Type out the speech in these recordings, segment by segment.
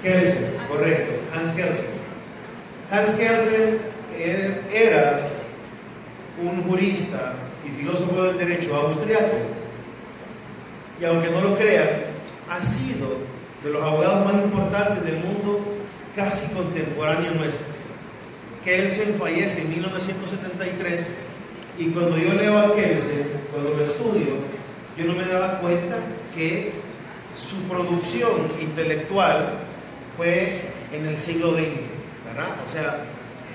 Kelsen, correcto, Hans Kelsen. Hans Kelsen era un jurista y filósofo del derecho austriaco, y aunque no lo crean, ha sido de los abogados más importantes del mundo casi contemporáneo nuestro. Kelsen fallece en 1973, y cuando yo leo a Kelsen, cuando lo estudio, yo no me daba cuenta que su producción intelectual fue en el siglo XX, ¿verdad? O sea,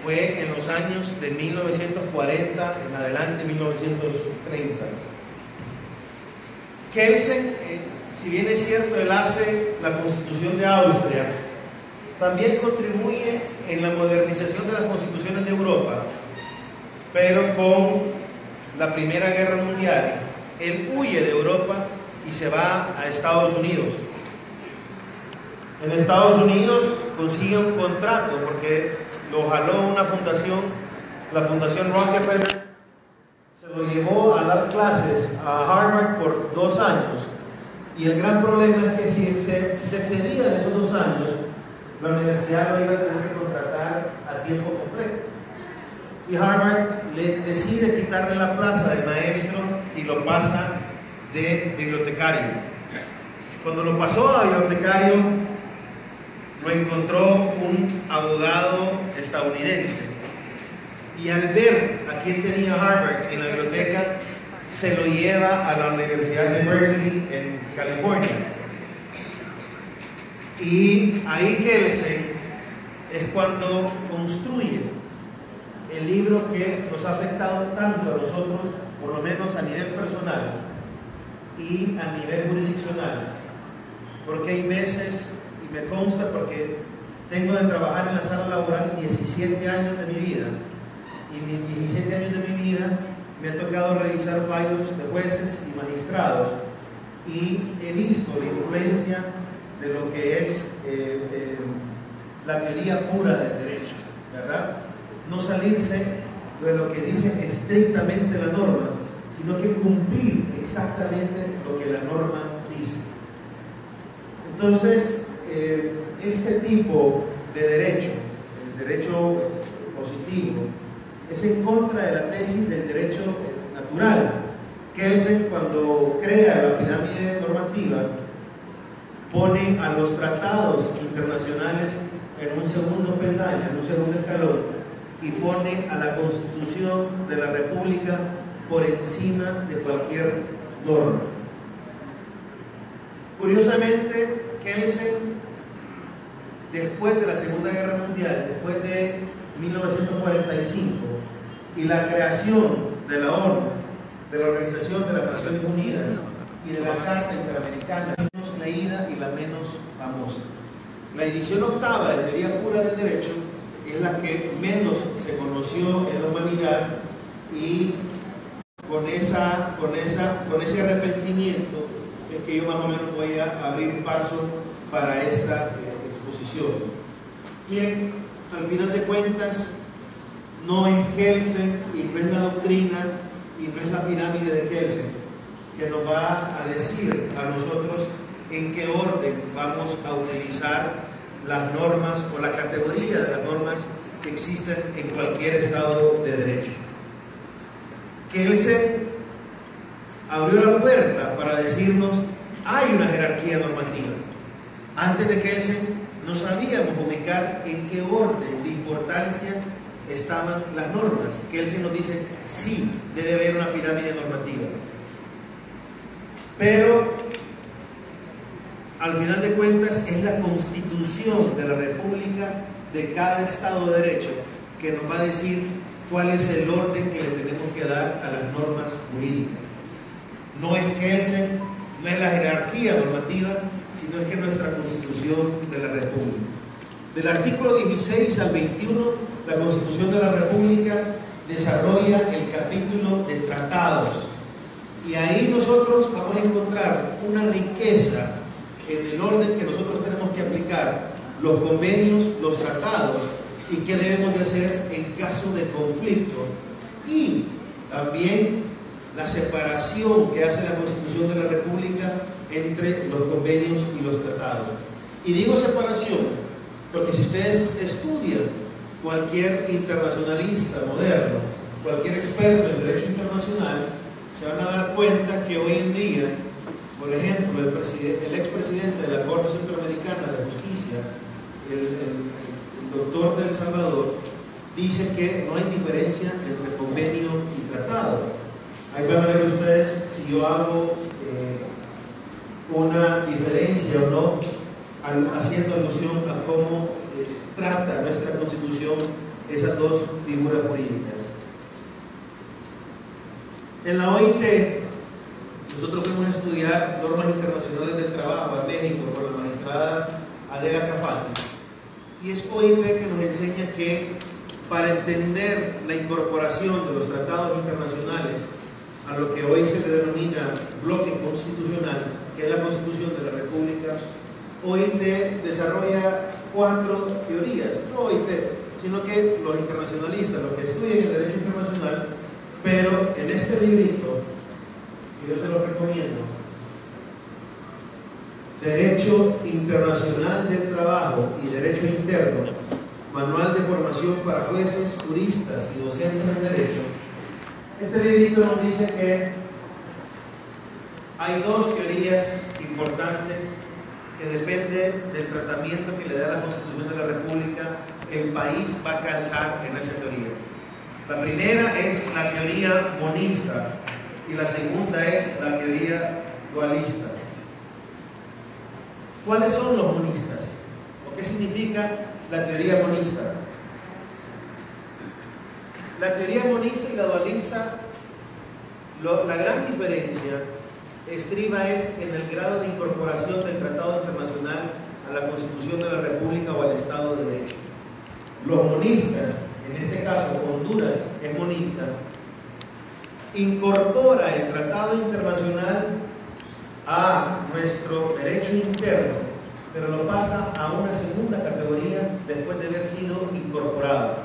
fue en los años de 1940 en adelante, 1930. Kelsen, si bien es cierto, él hace la Constitución de Austria, también contribuye en la modernización de las constituciones de Europa, pero con la Primera Guerra Mundial, él huye de Europa y se va a Estados Unidos. En Estados Unidos consigue un contrato porque lo jaló una fundación, la Fundación Rockefeller, se lo llevó a dar clases a Harvard por 2 años, y el gran problema es que si se excedía de esos 2 años, la universidad lo iba a tener que contratar a tiempo completo. Y Harvard le decide quitarle la plaza de maestro y lo pasa de bibliotecario. Cuando lo pasó a bibliotecario, lo encontró un abogado estadounidense, y al ver a quién tenía Harvard en la biblioteca, se lo lleva a la Universidad de Berkeley en California. Y ahí Kelsen es cuando construye el libro que nos ha afectado tanto a nosotros, por lo menos a nivel personal y a nivel jurisdiccional, porque hay veces, y me consta porque tengo de trabajar en la sala laboral 17 años de mi vida, y en 17 años de mi vida me ha tocado revisar fallos de jueces y magistrados, y he visto la influencia de lo que es la teoría pura del derecho, ¿verdad? No salirse de lo que dice estrictamente la norma, sino que cumplir exactamente lo que la norma dice. Entonces, este tipo de derecho, el derecho positivo, es en contra de la tesis del derecho natural. Kelsen, cuando crea la pirámide normativa, pone a los tratados internacionales en un segundo peldaño, en un segundo escalón, y pone a la Constitución de la República por encima de cualquier norma. Curiosamente, Kelsen, después de la Segunda Guerra Mundial, después de 1945, y la creación de la ONU, de la Organización de las Naciones Unidas y de la Carta Interamericana, la menos leída y la menos famosa. La edición octava de Teoría Pura del Derecho es la que menos se conoció en la humanidad, y con ese arrepentimiento es que yo más o menos voy a abrir paso para esta exposición. Bien, al final de cuentas, no es Kelsen y no es la doctrina y no es la pirámide de Kelsen que nos va a decir a nosotros en qué orden vamos a utilizar las normas o la categoría de las normas que existen en cualquier estado de derecho. Kelsen abrió la puerta para decirnos: hay una jerarquía normativa. Antes de Kelsen no sabíamos ubicar en qué orden de importancia estaban las normas. Kelsen nos dice: sí, debe haber una pirámide normativa. Pero al final de cuentas es la Constitución de la República de cada Estado de Derecho que nos va a decir cuál es el orden que le tenemos que dar a las normas jurídicas. No es Kelsen, no es la jerarquía normativa, sino es que nuestra Constitución de la República. Del artículo 16 al 21, la Constitución de la República desarrolla el capítulo de tratados. Y ahí nosotros vamos a encontrar una riqueza en el orden que nosotros tenemos que aplicar los convenios, los tratados, y qué debemos de hacer en caso de conflicto. Y también la separación que hace la Constitución de la República entre los convenios y los tratados. Y digo separación porque si ustedes estudian cualquier internacionalista moderno, cualquier experto en derecho internacional, se van a dar cuenta que hoy en día, por ejemplo, el expresidente de la Corte Centroamericana de Justicia, el doctor de El Salvador, dice que no hay diferencia entre convenio y tratado. Ahí van a ver ustedes si yo hago una diferencia o no, haciendo alusión a cómo trata nuestra Constitución esas dos figuras jurídicas. En la OIT, nosotros fuimos a estudiar normas internacionales del trabajo a México con la magistrada Adela Cafati. Y es OIT que nos enseña que para entender la incorporación de los tratados internacionales a lo que hoy se le denomina bloque constitucional, que es la Constitución de la República, OIT desarrolla 4 teorías. No OIT, sino que los internacionalistas, los que estudian el derecho internacional, pero en este librito, que yo se lo recomiendo, Derecho Internacional del Trabajo y Derecho Interno, Manual de Formación para Jueces, Juristas y Docentes en Derecho, este librito nos dice que hay 2 teorías importantes que depende del tratamiento que le da la Constitución de la República, el país va a calzar en esa teoría. La primera es la teoría monista y la segunda es la teoría dualista. ¿Cuáles son los monistas? ¿O qué significa la teoría monista? La teoría monista y la dualista, la gran diferencia estriba es en el grado de incorporación del Tratado Internacional a la Constitución de la República o al Estado de Derecho. Los monistas, en este caso Honduras es monista, incorpora el Tratado Internacional a nuestro derecho interno, pero lo pasa a una segunda categoría después de haber sido incorporado.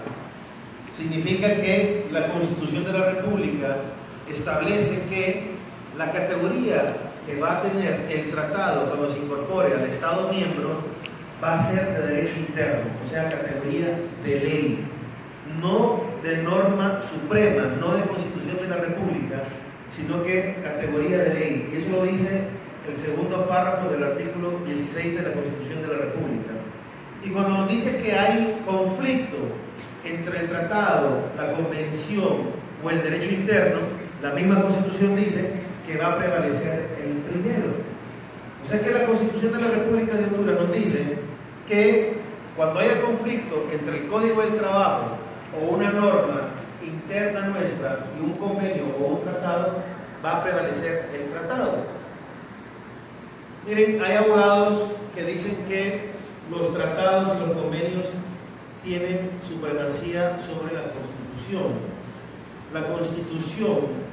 Significa que la Constitución de la República establece que la categoría que va a tener el tratado cuando se incorpore al Estado miembro va a ser de derecho interno, o sea, categoría de ley, no de norma suprema, no de Constitución de la República, sino que categoría de ley. Y eso lo dice el segundo párrafo del artículo 16 de la Constitución de la República. Y cuando nos dice que hay conflicto entre el tratado, la convención o el derecho interno, la misma Constitución dice que va a prevalecer el primero. O sea que la Constitución de la República de Honduras nos dice que cuando haya conflicto entre el Código del Trabajo o una norma interna nuestra y un convenio o un tratado, va a prevalecer el tratado. Miren, hay abogados que dicen que los tratados y los convenios tienen supremacía sobre la Constitución. La Constitución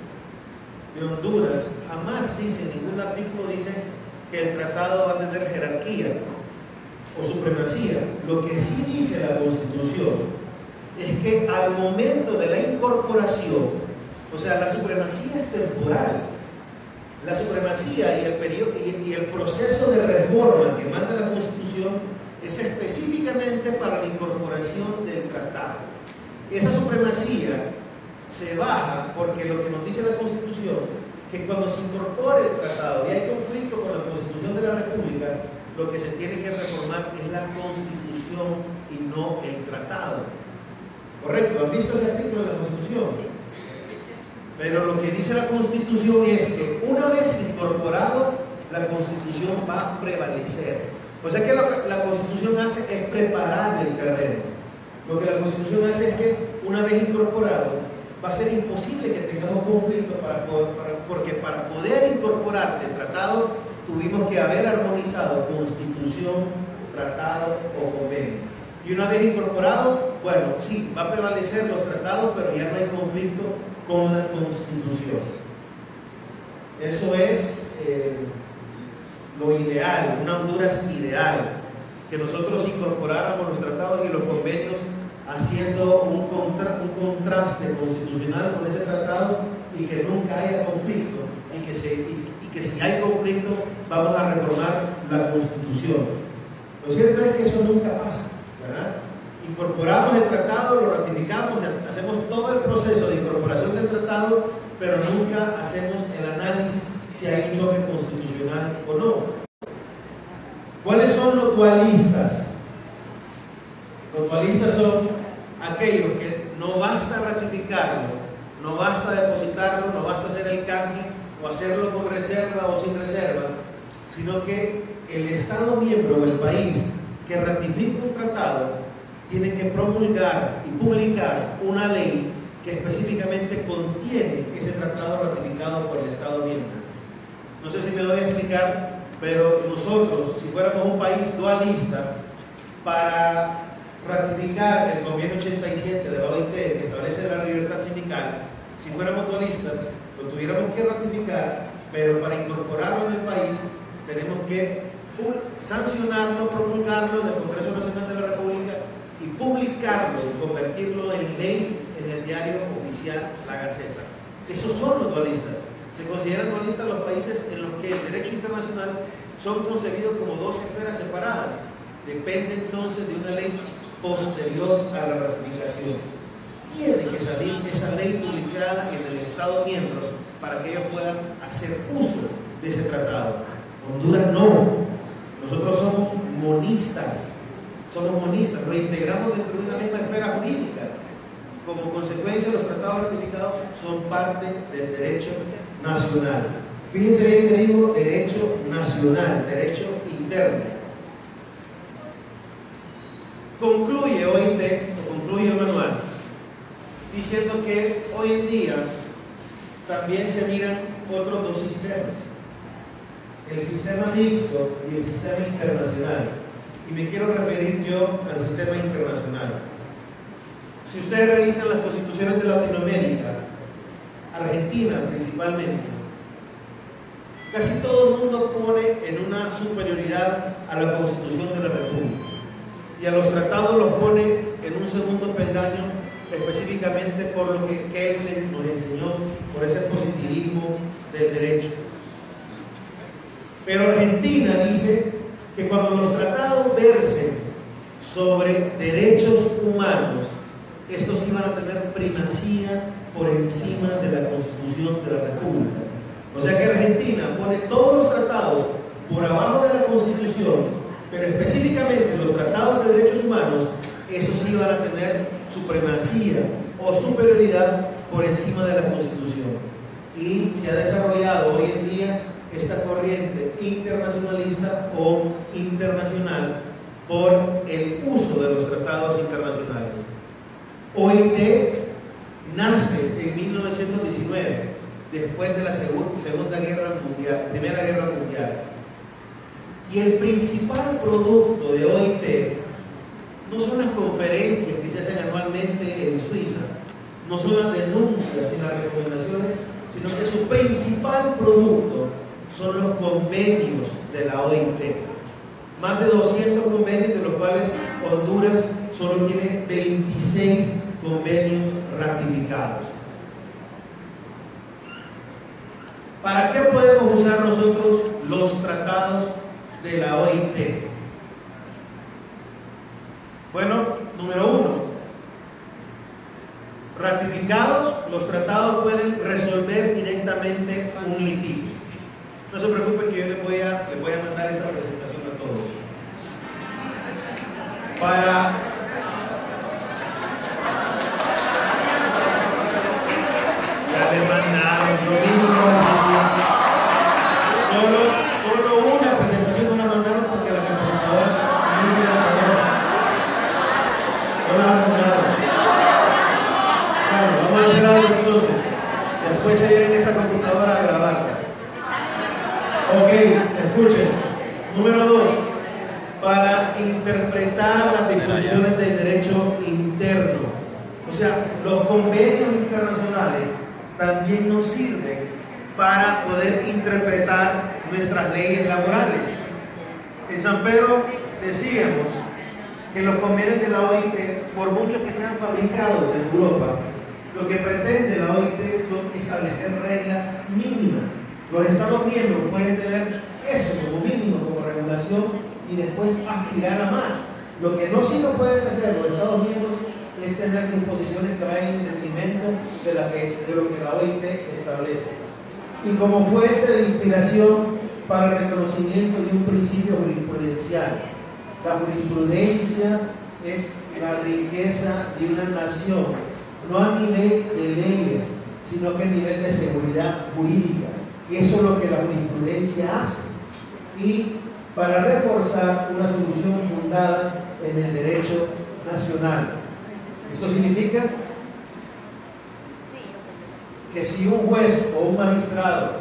de Honduras jamás dice, ningún artículo dice que el tratado va a tener jerarquía o supremacía. Lo que sí dice la Constitución es que al momento de la incorporación, o sea, la supremacía es temporal. La supremacía y el proceso de reforma que manda la Constitución es específicamente para la incorporación del tratado. Esa supremacía se baja porque lo que nos dice la Constitución, que cuando se incorpore el tratado y hay conflicto con la Constitución de la República, lo que se tiene que reformar es la Constitución y no el tratado. ¿Correcto? ¿Han visto ese artículo de la Constitución? Pero lo que dice la Constitución es que una vez incorporado, la Constitución va a prevalecer. O sea que la Constitución hace es preparar el terreno. Lo que la Constitución hace es que una vez incorporado, va a ser imposible que tengamos conflictos porque para poder incorporar el tratado tuvimos que haber armonizado Constitución, tratado o convenio. Y una vez incorporado, bueno, sí, va a prevalecer los tratados, pero ya no hay conflicto con la Constitución. Eso es lo ideal, una Honduras ideal, que nosotros incorporáramos los tratados y los convenios haciendo un contraste constitucional con ese tratado y que nunca haya conflicto y que si hay conflicto vamos a reformar la Constitución. Lo cierto es que eso nunca pasa, ¿verdad? Incorporamos el tratado, lo ratificamos, hacemos todo el proceso de incorporación del tratado, pero nunca hacemos el análisis si hay un choque constitucional o no. ¿Cuáles son los dualistas? Los dualistas son aquellos que no basta ratificarlo, no basta depositarlo, no basta hacer el canje o hacerlo con reserva o sin reserva, sino que el Estado miembro o el país que ratifica un tratado tiene que promulgar y publicar una ley que específicamente contiene ese tratado ratificado por el Estado miembro. No sé si me doy a explicar, pero nosotros, si fuéramos un país dualista, para ratificar el convenio 87 de la OIT que establece la libertad sindical, si fuéramos dualistas, lo tuviéramos que ratificar, pero para incorporarlo en el país tenemos que sancionarlo, promulgarlo en el Congreso Nacional de la República y publicarlo, convertirlo en ley en el diario oficial La Gaceta. Esos son los dualistas. Se consideran dualistas los países en los que el derecho internacional son concebidos como dos esferas separadas. Depende entonces de una ley posterior a la ratificación. Tiene que salir esa ley publicada en el Estado miembro para que ellos puedan hacer uso de ese tratado. Honduras no. Nosotros somos monistas. Lo integramos dentro de una misma esfera jurídica. Como consecuencia, los tratados ratificados son parte del derecho nacional. Fíjense bien que digo derecho nacional, derecho interno. Concluye OIT, concluye el manual, diciendo que hoy en día también se miran otros dos sistemas, el sistema mixto y el sistema internacional. Y me quiero referir yo al sistema internacional. Si ustedes revisan las constituciones de Latinoamérica, Argentina principalmente, casi todo el mundo pone en una superioridad a la Constitución de la República y a los tratados los pone en un segundo peldaño, específicamente por lo que Kelsen nos enseñó, por ese positivismo del derecho. Pero Argentina dice que cuando los tratados versen sobre derechos humanos, estos iban a tener primacía por encima de la Constitución de la República. O sea que Argentina pone todos los tratados por abajo de la Constitución, pero específicamente los tratados de derechos humanos, esos sí van a tener supremacía o superioridad por encima de la Constitución. Y se ha desarrollado hoy en día esta corriente internacionalista o internacional por el uso de los tratados internacionales. OIT nace en 1919, después de la Segunda Guerra Mundial, Primera Guerra Mundial. Y el principal producto de OIT no son las conferencias que se hacen anualmente en Suiza, no son las denuncias ni las recomendaciones, sino que su principal producto son los convenios de la OIT. Más de 200 convenios, de los cuales Honduras solo tiene 26 convenios ratificados. ¿Para qué podemos usar nosotros los tratados de la OIT? Bueno, número uno, ratificados, los tratados pueden resolver directamente un litigio. No se preocupen que yo les voy a mandar esa presentación a todos. Ya le mandaron, solo una presentación no la mandaron porque la computadora no la mandaron. Bueno, vamos a hacer algo entonces. Después se viene en esta computadora a grabar. Ok, escuchen. Número 2. Para interpretar las disposiciones del derecho interno. O sea, los convenios internacionales también nos sirven para poder interpretar nuestras leyes laborales. En San Pedro decíamos que los convenios de la OIT, por mucho que sean fabricados en Europa, lo que pretende la OIT son establecer reglas mínimas. Los Estados miembros pueden tener eso como mínimo, como regulación, y y después aspirar a más. Lo que no sí lo pueden hacer los Estados miembros es tener disposiciones que vayan en detrimento de lo que la OIT establece. Y como fuente de inspiración para el reconocimiento de un principio jurisprudencial. La jurisprudencia es la riqueza de una nación, no a nivel de leyes, sino que a nivel de seguridad jurídica. Y eso es lo que la jurisprudencia hace. Y para reforzar una solución fundada en el derecho nacional. Esto significa que si un juez o un magistrado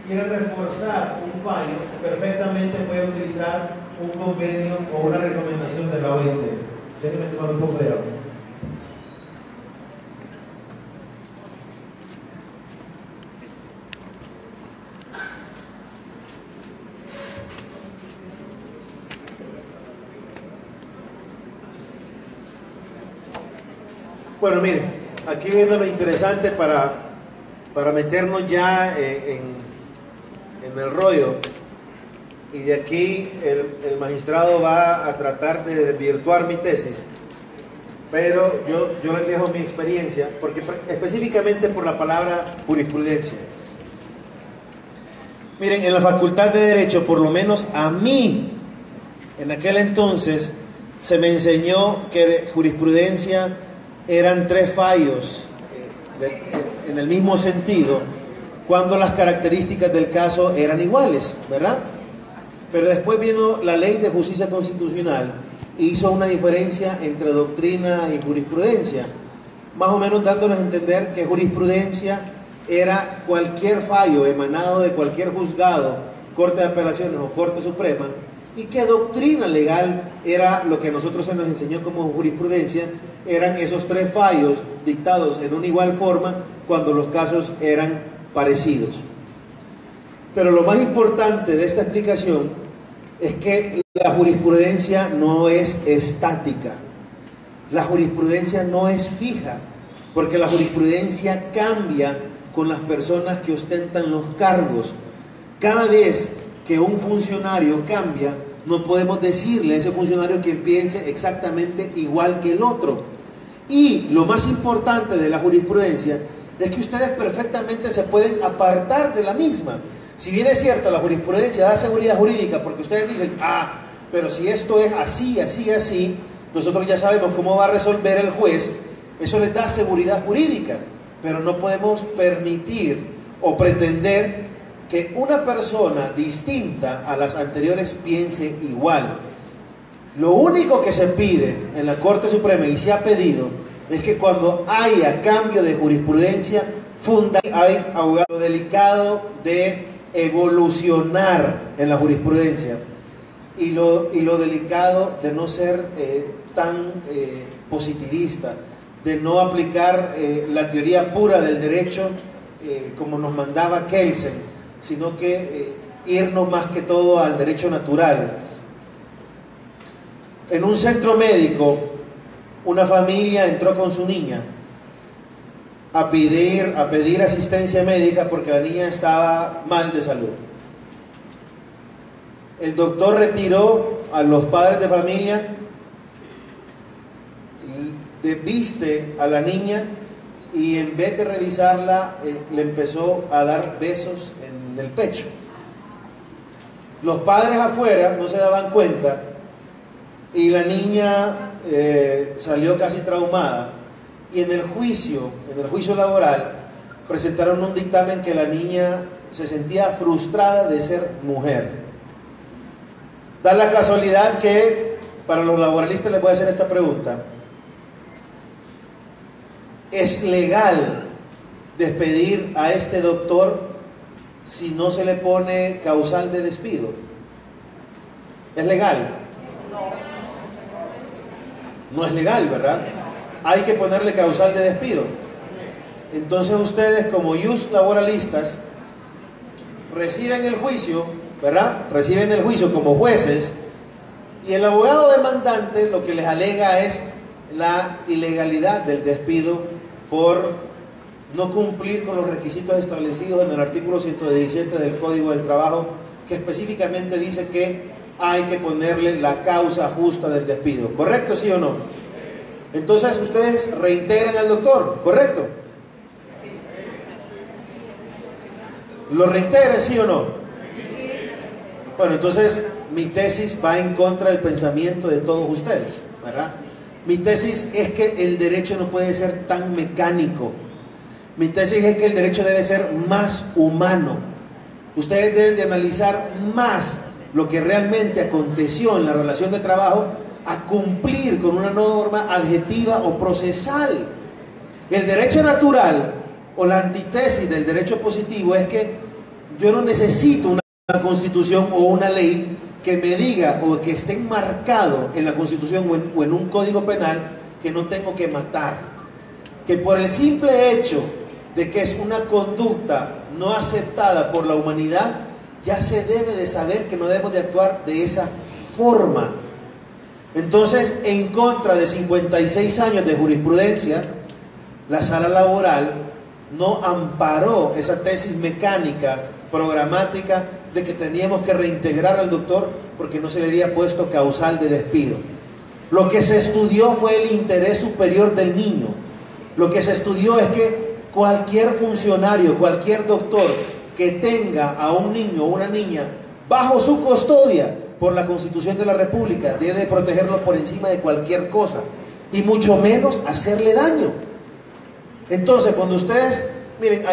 quiere reforzar un fallo, perfectamente puede utilizar un convenio o una recomendación de la OIT. Déjenme tomar un poco de agua. Bueno, miren, aquí viene lo interesante para meternos ya en el rollo, y de aquí el magistrado va a tratar de desvirtuar mi tesis, pero yo les dejo mi experiencia, porque específicamente por la palabra jurisprudencia. Miren, en la Facultad de Derecho, por lo menos a mí, en aquel entonces, se me enseñó que jurisprudencia eran 3 fallos en el mismo sentido, cuando las características del caso eran iguales, ¿verdad? Pero después vino la Ley de Justicia Constitucional e hizo una diferencia entre doctrina y jurisprudencia, más o menos dándonos a entender que jurisprudencia era cualquier fallo emanado de cualquier juzgado, Corte de Apelaciones o Corte Suprema, y que doctrina legal era lo que a nosotros se nos enseñó como jurisprudencia, eran esos 3 fallos dictados en una igual forma cuando los casos eran parecidos. Pero lo más importante de esta explicación es que la jurisprudencia no es estática, la jurisprudencia no es fija, porque la jurisprudencia cambia con las personas que ostentan los cargos. Cada vez que un funcionario cambia, no podemos decirle a ese funcionario que piense exactamente igual que el otro. Y lo más importante de la jurisprudencia es que ustedes perfectamente se pueden apartar de la misma. Si bien es cierto, la jurisprudencia da seguridad jurídica, porque ustedes dicen, pero si esto es así, así, así, nosotros ya sabemos cómo va a resolver el juez, eso les da seguridad jurídica, pero no podemos permitir o pretender que una persona distinta a las anteriores piense igual. Lo único que se pide en la Corte Suprema, y se ha pedido, es que cuando haya cambio de jurisprudencia, hay abogado delicado de evolucionar en la jurisprudencia y lo delicado de no ser tan positivista, de no aplicar la teoría pura del derecho como nos mandaba Kelsen, sino que irnos más que todo al derecho natural. En un centro médico, una familia entró con su niña a pedir asistencia médica porque la niña estaba mal de salud. El doctor retiró a los padres de familia, viste a la niña y en vez de revisarla le empezó a dar besos en el pecho. Los padres afuera no se daban cuenta y la niña salió casi traumada, y en el juicio laboral presentaron un dictamen que la niña se sentía frustrada de ser mujer. Da la casualidad que para los laboralistas les voy a hacer esta pregunta: ¿es legal despedir a este doctor si no se le pone causal de despido? ¿Es legal? No es legal, ¿verdad? Hay que ponerle causal de despido. Entonces ustedes, como ius laboralistas, reciben el juicio, ¿verdad? Reciben el juicio como jueces, y el abogado demandante lo que les alega es la ilegalidad del despido por no cumplir con los requisitos establecidos en el artículo 117 del Código del Trabajo, que específicamente dice que hay que ponerle la causa justa del despido. ¿Correcto, sí o no? Entonces ustedes reintegran al doctor, ¿correcto? ¿Lo reintegran, sí o no? Bueno, entonces mi tesis va en contra del pensamiento de todos ustedes, ¿verdad? Mi tesis es que el derecho no puede ser tan mecánico. Mi tesis es que el derecho debe ser más humano. Ustedes deben de analizar más lo que realmente aconteció en la relación de trabajo a cumplir con una norma adjetiva o procesal. El derecho natural o la antítesis del derecho positivo es que yo no necesito una constitución o una ley que me diga o que esté enmarcado en la constitución o en un código penal que no tengo que matar. Que por el simple hecho de que es una conducta no aceptada por la humanidad, ya se debe de saber que no debemos de actuar de esa forma. Entonces, en contra de 56 años de jurisprudencia, la sala laboral no amparó esa tesis mecánica, programática, de que teníamos que reintegrar al doctor porque no se le había puesto causal de despido. Lo que se estudió fue el interés superior del niño. Lo que se estudió es que cualquier funcionario, cualquier doctor que tenga a un niño o una niña bajo su custodia por la Constitución de la República debe protegerlo por encima de cualquier cosa y mucho menos hacerle daño. Entonces, cuando ustedes, miren,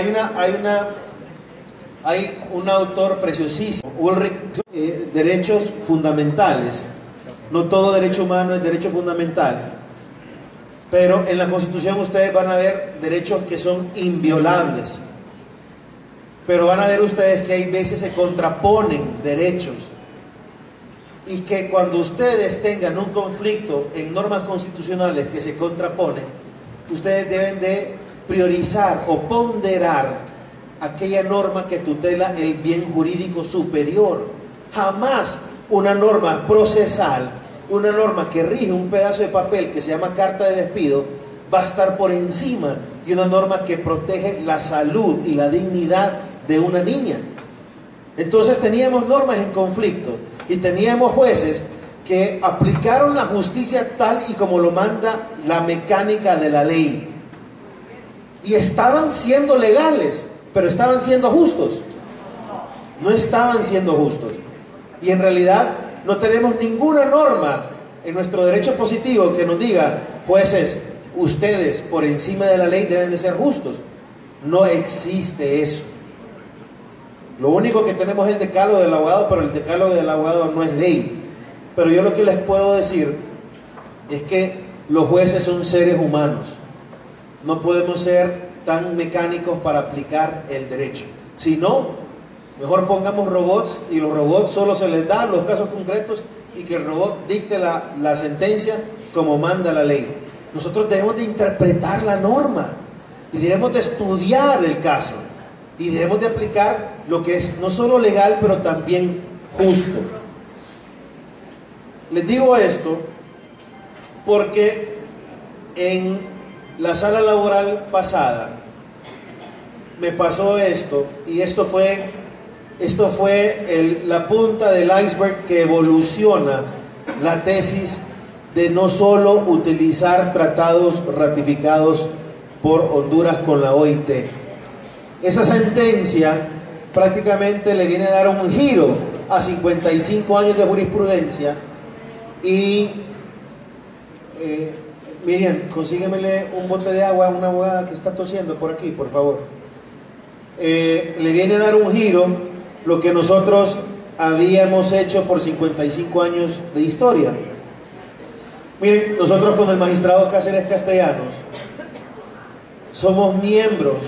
hay un autor preciosísimo, Ulrich, derechos fundamentales. No todo derecho humano es derecho fundamental, pero en la Constitución ustedes van a ver derechos que son inviolables, pero van a ver ustedes que hay veces se contraponen derechos y que cuando ustedes tengan un conflicto en normas constitucionales que se contraponen, ustedes deben de priorizar o ponderar aquella norma que tutela el bien jurídico superior. Jamás una norma procesal, una norma que rige un pedazo de papel que se llama carta de despido, va a estar por encima de una norma que protege la salud y la dignidad de una niña. Entonces teníamos normas en conflicto y teníamos jueces que aplicaron la justicia tal y como lo manda la mecánica de la ley. Y estaban siendo legales, pero estaban siendo justos. No estaban siendo justos. Y en realidad no tenemos ninguna norma en nuestro derecho positivo que nos diga, jueces, ustedes por encima de la ley deben de ser justos. No existe eso. Lo único que tenemos es el decálogo del abogado, pero el decálogo del abogado no es ley. Pero yo lo que les puedo decir es que los jueces son seres humanos. No podemos ser tan mecánicos para aplicar el derecho. Si no, mejor pongamos robots y los robots solo se les da los casos concretos y que el robot dicte la sentencia como manda la ley. Nosotros debemos de interpretar la norma y debemos de estudiar el caso y debemos de aplicar lo que es no solo legal pero también justo. Les digo esto porque en la sala laboral pasada me pasó esto y esto fue la punta del iceberg que evoluciona la tesis de no solo utilizar tratados ratificados por Honduras con la OIT. Esa sentencia prácticamente le viene a dar un giro a 55 años de jurisprudencia y Miriam, consíguemele un bote de agua a una abogada que está tosiendo por aquí, por favor. Le viene a dar un giro lo que nosotros habíamos hecho por 55 años de historia. Miren, nosotros con el magistrado Cáceres Castellanos somos miembros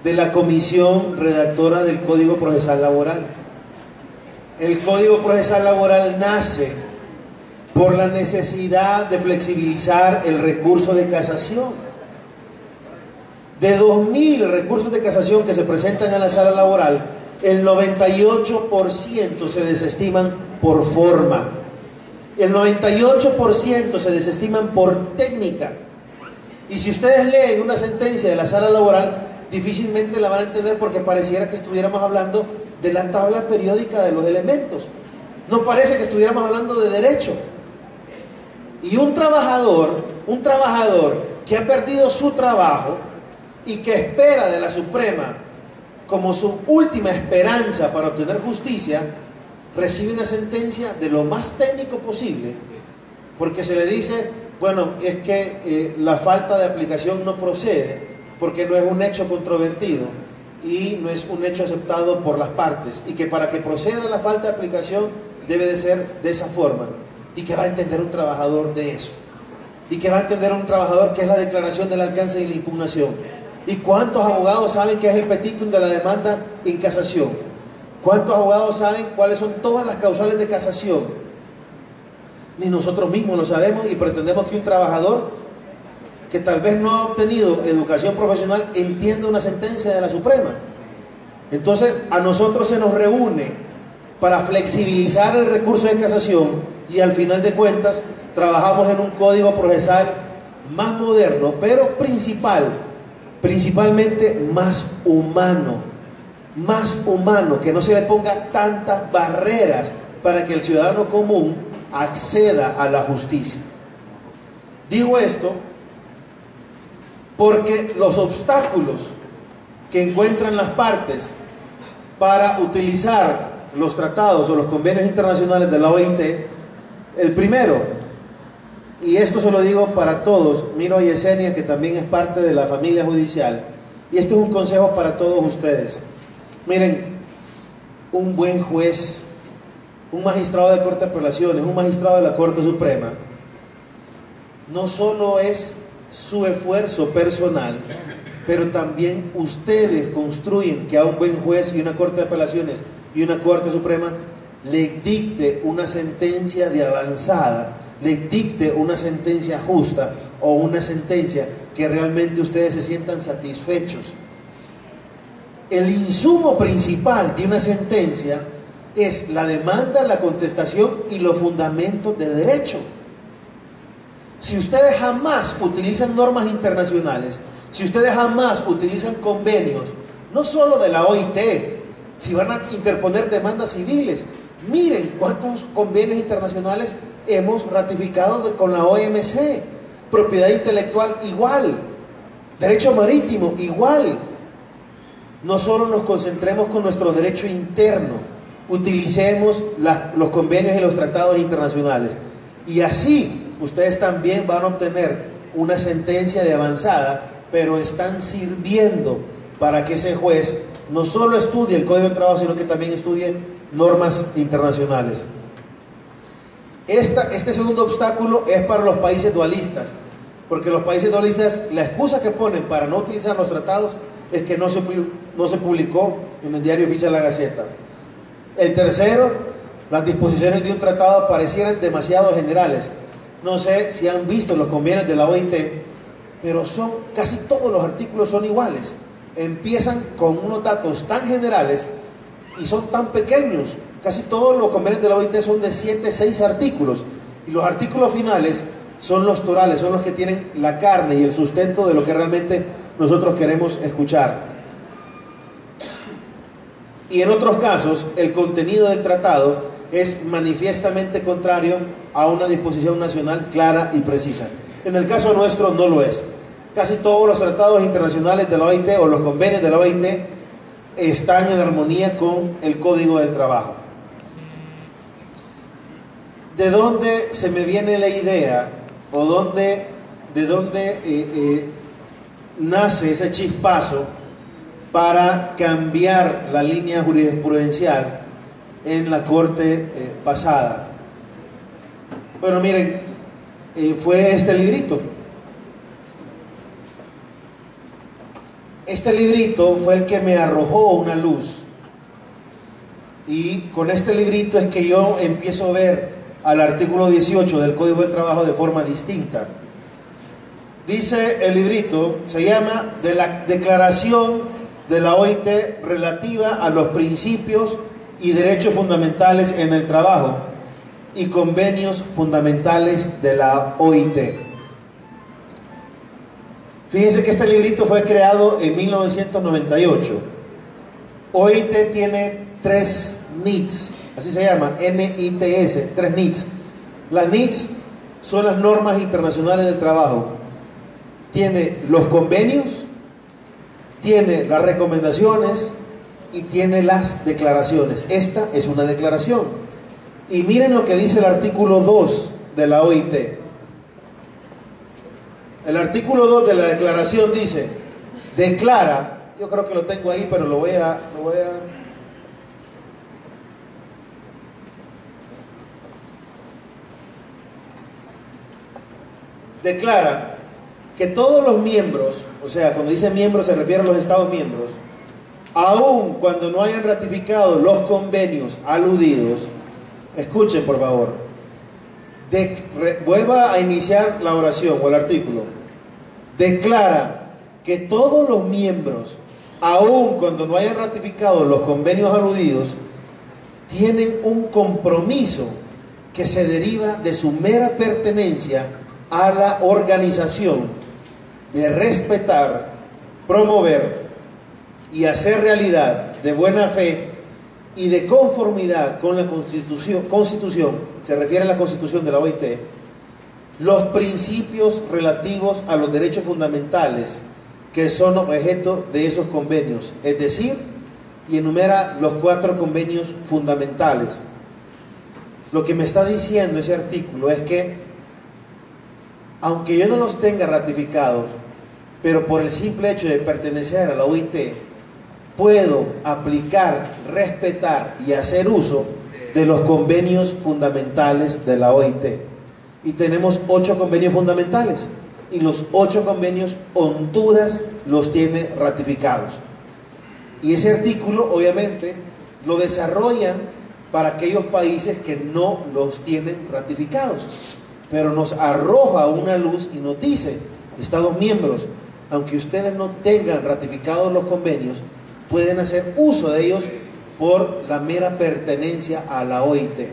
de la comisión redactora del Código Procesal Laboral. El Código Procesal Laboral nace por la necesidad de flexibilizar el recurso de casación. De 2.000 recursos de casación que se presentan a la sala laboral, el 98% se desestiman por forma. El 98% se desestiman por técnica. Y si ustedes leen una sentencia de la sala laboral, difícilmente la van a entender porque pareciera que estuviéramos hablando de la tabla periódica de los elementos. No parece que estuviéramos hablando de derecho. Y un trabajador que ha perdido su trabajo y que espera de la Suprema como su última esperanza para obtener justicia, recibe una sentencia de lo más técnico posible, porque se le dice, bueno, es que la falta de aplicación no procede, porque no es un hecho controvertido y no es un hecho aceptado por las partes, y que para que proceda la falta de aplicación debe de ser de esa forma. ¿Y que va a entender un trabajador de eso? ¿Y que va a entender un trabajador que es la declaración del alcance y la impugnación? ¿Y cuántos abogados saben que es el petitum de la demanda en casación? ¿Cuántos abogados saben cuáles son todas las causales de casación? Ni nosotros mismos lo sabemos, y pretendemos que un trabajador que tal vez no ha obtenido educación profesional entienda una sentencia de la Suprema. Entonces a nosotros se nos reúne para flexibilizar el recurso de casación, y al final de cuentas trabajamos en un código procesal más moderno, pero principalmente más humano, que no se le ponga tantas barreras para que el ciudadano común acceda a la justicia. Digo esto porque los obstáculos que encuentran las partes para utilizar los tratados o los convenios internacionales de la OIT, el primero, y esto se lo digo para todos, miro a Yesenia, que también es parte de la familia judicial, y este es un consejo para todos ustedes. Miren, un buen juez, un magistrado de Corte de Apelaciones, un magistrado de la Corte Suprema, no solo es su esfuerzo personal, pero también ustedes construyen que a un buen juez y una Corte de Apelaciones y una Corte Suprema le dicte una sentencia de avanzada, le dicte una sentencia justa o una sentencia que realmente ustedes se sientan satisfechos. El insumo principal de una sentencia es la demanda, la contestación y los fundamentos de derecho. Si ustedes jamás utilizan normas internacionales, si ustedes jamás utilizan convenios, no solo de la OIT, si van a interponer demandas civiles, miren cuántos convenios internacionales hemos ratificado con la OMC, propiedad intelectual igual, derecho marítimo igual. No solo nos concentremos con nuestro derecho interno, utilicemos los convenios y los tratados internacionales, y así ustedes también van a obtener una sentencia de avanzada, pero están sirviendo para que ese juez no solo estudie el Código del Trabajo, sino que también estudie normas internacionales. Este segundo obstáculo es para los países dualistas, porque los países dualistas, la excusa que ponen para no utilizar los tratados es que no se publicó en el diario oficial La Gaceta. El tercero, las disposiciones de un tratado parecieran demasiado generales. No sé si han visto los convenios de la OIT, pero casi todos los artículos son iguales. Empiezan con unos datos tan generales y son tan pequeños. Casi todos los convenios de la OIT son de 7, 6 artículos, y los artículos finales son los torales, son los que tienen la carne y el sustento de lo que realmente nosotros queremos escuchar. Y en otros casos, el contenido del tratado es manifiestamente contrario a una disposición nacional clara y precisa. En el caso nuestro no lo es. Casi todos los tratados internacionales de la OIT o los convenios de la OIT están en armonía con el Código del Trabajo. ¿De dónde se me viene la idea o de dónde nace ese chispazo para cambiar la línea jurisprudencial en la Corte pasada? Bueno, miren, fue este librito. Este librito fue el que me arrojó una luz, y con este librito es que yo empiezo a ver al artículo 18 del Código del Trabajo de forma distinta. Dice el librito, se llama de la Declaración de la OIT relativa a los principios y derechos fundamentales en el trabajo y convenios fundamentales de la OIT. Fíjense que este librito fue creado en 1998 OIT tiene 3 NITs, así se llama, NITS, 3 NITs. Las NITs son las normas internacionales del trabajo. Tiene los convenios, tiene las recomendaciones y tiene las declaraciones. Esta es una declaración. Y miren lo que dice el artículo 2 de la OIT. El artículo 2 de la declaración dice, declara, yo creo que lo tengo ahí, pero lo voy a declara que todos los miembros, o sea, cuando dice miembros se refiere a los Estados miembros, aun cuando no hayan ratificado los convenios aludidos, escuchen por favor, vuelva a iniciar la oración o el artículo, declara que todos los miembros, aun cuando no hayan ratificado los convenios aludidos, tienen un compromiso que se deriva de su mera pertenencia a la organización de respetar, promover y hacer realidad de buena fe y de conformidad con la Constitución, se refiere a la Constitución de la OIT, los principios relativos a los derechos fundamentales que son objeto de esos convenios, es decir, y enumera los 4 convenios fundamentales. Lo que me está diciendo ese artículo es que aunque yo no los tenga ratificados, pero por el simple hecho de pertenecer a la OIT, puedo aplicar, respetar y hacer uso de los convenios fundamentales de la OIT. Y tenemos 8 convenios fundamentales, y los 8 convenios Honduras los tiene ratificados. Y ese artículo, obviamente, lo desarrollan para aquellos países que no los tienen ratificados. Pero nos arroja una luz y nos dice, Estados miembros, aunque ustedes no tengan ratificados los convenios, pueden hacer uso de ellos por la mera pertenencia a la OIT.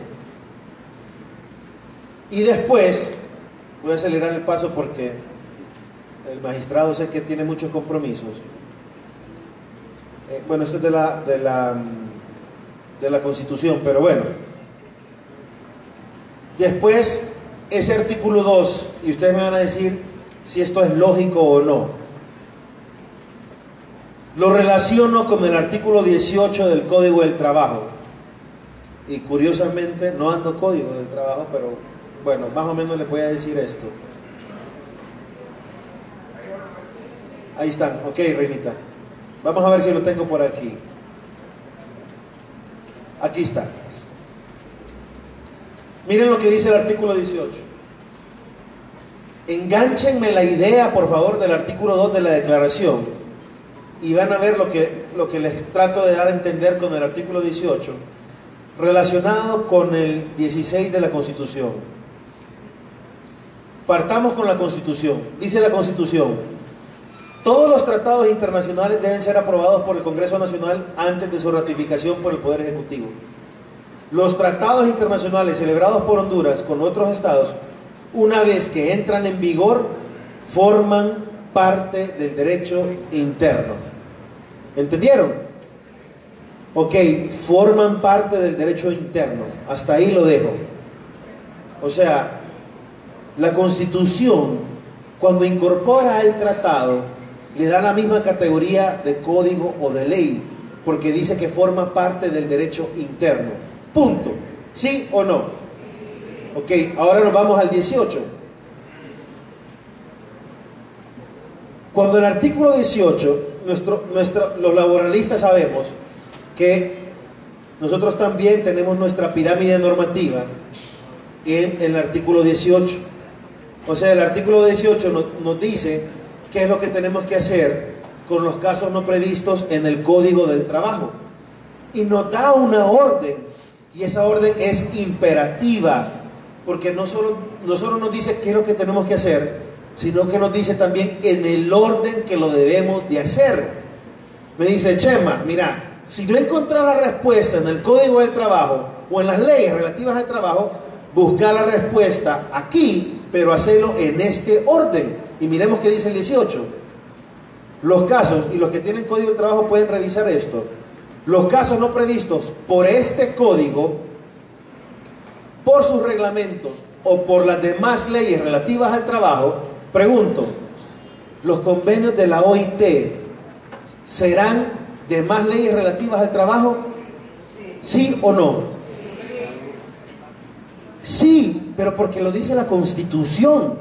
Y después, voy a acelerar el paso porque el magistrado sé que tiene muchos compromisos. Bueno, esto es de la Constitución, pero bueno. Después, ese artículo 2, y ustedes me van a decir si esto es lógico o no. Lo relaciono con el artículo 18 del Código del Trabajo. Y curiosamente no ando Código del Trabajo, pero bueno, más o menos les voy a decir esto. Ahí están, ok, Reinita. Vamos a ver si lo tengo por aquí. Aquí está. Miren lo que dice el artículo 18. Engánchenme la idea, por favor, del artículo 2 de la declaración y van a ver lo que les trato de dar a entender con el artículo 18 relacionado con el 16 de la Constitución. Partamos con la Constitución. Dice la Constitución: todos los tratados internacionales deben ser aprobados por el Congreso Nacional antes de su ratificación por el Poder Ejecutivo. Los tratados internacionales celebrados por Honduras con otros estados, una vez que entran en vigor, forman parte del derecho interno. ¿Entendieron? Ok, forman parte del derecho interno. Hasta ahí lo dejo. O sea, la Constitución, cuando incorpora el tratado, le da la misma categoría de código o de ley, porque dice que forma parte del derecho interno. Punto. ¿Sí o no? Ok, ahora nos vamos al 18. Cuando el artículo 18, los laboralistas sabemos que nosotros también tenemos nuestra pirámide normativa en el artículo 18. O sea, el artículo 18 nos dice qué es lo que tenemos que hacer con los casos no previstos en el Código del Trabajo. Y nos da una orden. Y esa orden es imperativa, porque no solo nos dice qué es lo que tenemos que hacer, sino que nos dice también en el orden que lo debemos de hacer. Me dice: Chema, mira, si no encontrás la respuesta en el Código del Trabajo o en las leyes relativas al trabajo, busca la respuesta aquí, pero hacelo en este orden. Y miremos qué dice el 18. Los casos, y los que tienen Código del Trabajo pueden revisar esto. los casos no previstos por este código, por sus reglamentos o por las demás leyes relativas al trabajo, pregunto, ¿los convenios de la OIT serán demás leyes relativas al trabajo? ¿Sí o no? Sí, pero porque lo dice la Constitución.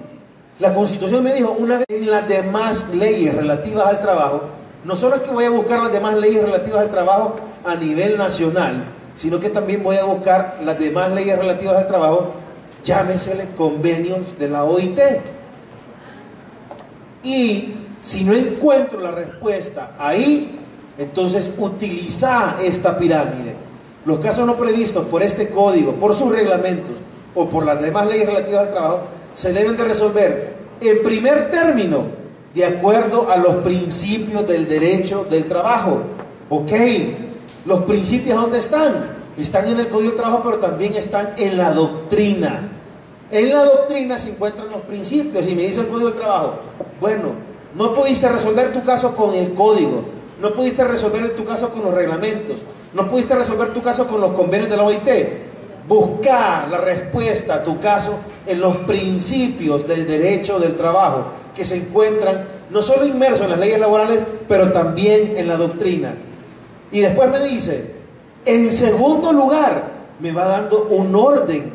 La Constitución me dijo, una vez en las demás leyes relativas al trabajo, no solo es que voy a buscar las demás leyes relativas al trabajo a nivel nacional, sino que también voy a buscar las demás leyes relativas al trabajo, llámeseles convenios de la OIT. Y si no encuentro la respuesta ahí, entonces utiliza esta pirámide. Los casos no previstos por este código, por sus reglamentos o por las demás leyes relativas al trabajo, se deben de resolver en primer término de acuerdo a los principios del derecho del trabajo. Ok, los principios ¿dónde están? Están en el Código del Trabajo, pero también están en la doctrina. En la doctrina se encuentran los principios y me dice el Código del Trabajo, bueno, no pudiste resolver tu caso con el código, no pudiste resolver tu caso con los reglamentos, no pudiste resolver tu caso con los convenios de la OIT. Busca la respuesta a tu caso en los principios del derecho del trabajo, que se encuentran no solo inmersos en las leyes laborales, pero también en la doctrina. Y después me dice, en segundo lugar, me va dando un orden,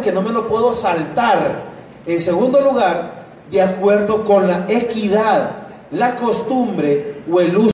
que no me lo puedo saltar. En segundo lugar, de acuerdo con la equidad, la costumbre o el uso